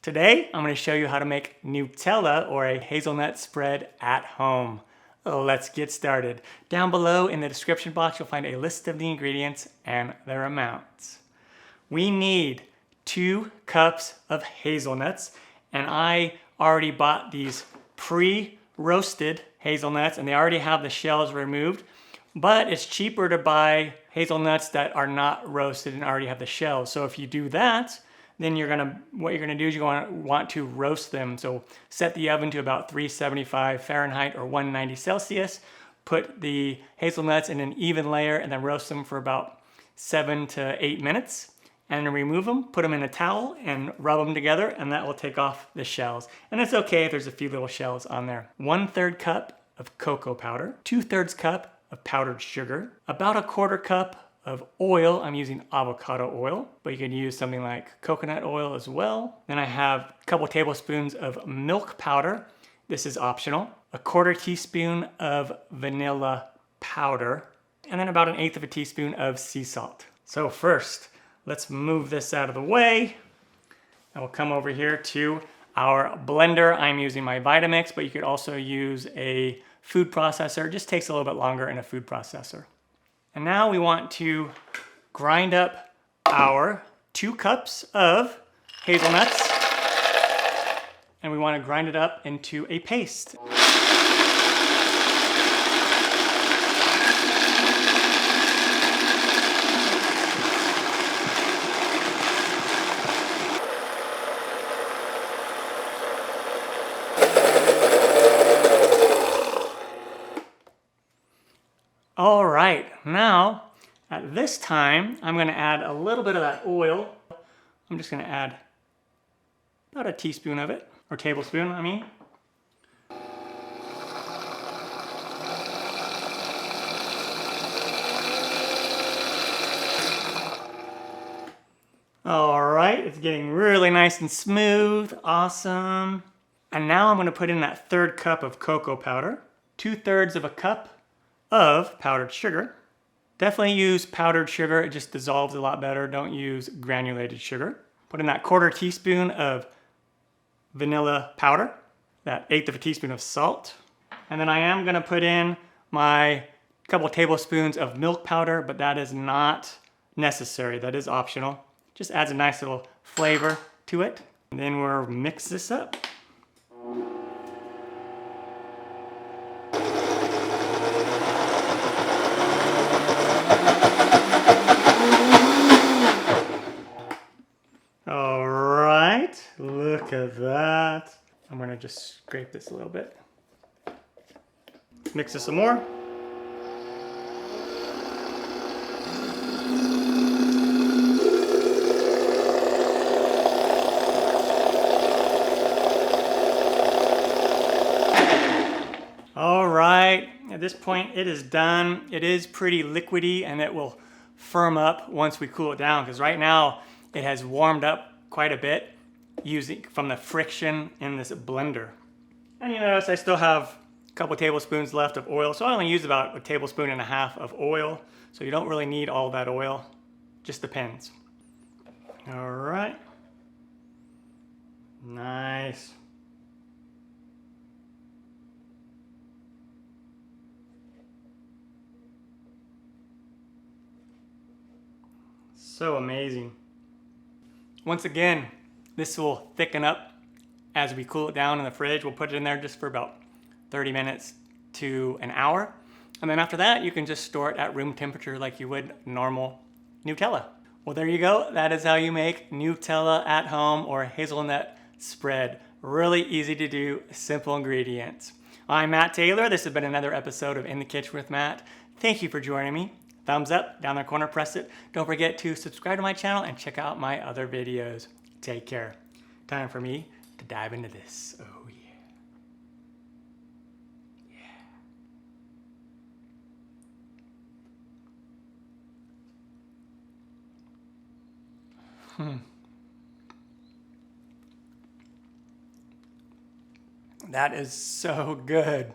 Today, I'm going to show you how to make Nutella or a hazelnut spread at home. Let's get started. Down below in the description box, you'll find a list of the ingredients and their amounts. We need 2 cups of hazelnuts, and I already bought these pre-roasted hazelnuts, and they already have the shells removed, but it's cheaper to buy hazelnuts that are not roasted and already have the shells. So if you do that, then what you're gonna do is you're gonna want to roast them. So set the oven to about 375 Fahrenheit or 190 Celsius. Put the hazelnuts in an even layer and then roast them for about 7 to 8 minutes. And then remove them, put them in a towel and rub them together, and that will take off the shells. And it's okay if there's a few little shells on there. 1/3 cup of cocoa powder, 2/3 cup of powdered sugar, about 1/4 cup of oil. I'm using avocado oil, but you can use something like coconut oil as well. Then I have a couple tablespoons of milk powder. This is optional. 1/4 teaspoon of vanilla powder, and then about 1/8 of a teaspoon of sea salt. So first, let's move this out of the way. And we'll come over here to our blender. I'm using my Vitamix, but you could also use a food processor. It just takes a little bit longer in a food processor. And now we want to grind up our 2 cups of hazelnuts, and we want to grind it up into a paste. All right, now at this time, I'm gonna add a little bit of that oil. I'm just gonna add about a teaspoon of it, or tablespoon, I mean. All right, it's getting really nice and smooth, awesome. And now I'm gonna put in that 1/3 cup of cocoa powder, 2/3 of a cup of powdered sugar. Definitely use powdered sugar, it just dissolves a lot better. Don't use granulated sugar. Put in that 1/4 teaspoon of vanilla powder, that 1/8 of a teaspoon of salt. And then I am gonna put in my couple tablespoons of milk powder, but that is not necessary, that is optional. Just adds a nice little flavor to it. And then we'll mix this up. All right, look at that. I'm gonna just scrape this a little bit. Mix this some more. All right, at this point it is done. It is pretty liquidy and it will firm up once we cool it down, because right now it has warmed up quite a bit from the friction in this blender. And you notice I still have a couple tablespoons left of oil, so I only use about 1.5 tablespoons of oil, so you don't really need all that oil, just depends. All right, nice. So amazing. Once again, this will thicken up as we cool it down in the fridge. We'll put it in there just for about 30 minutes to an hour. And then after that, you can just store it at room temperature like you would normal Nutella. Well, there you go. That is how you make Nutella at home or hazelnut spread. Really easy to do, simple ingredients. I'm Matt Taylor. This has been another episode of In the Kitchen with Matt. Thank you for joining me. Thumbs up, down in the corner, press it. Don't forget to subscribe to my channel and check out my other videos. Take care. Time for me to dive into this. Oh yeah. Yeah. That is so good.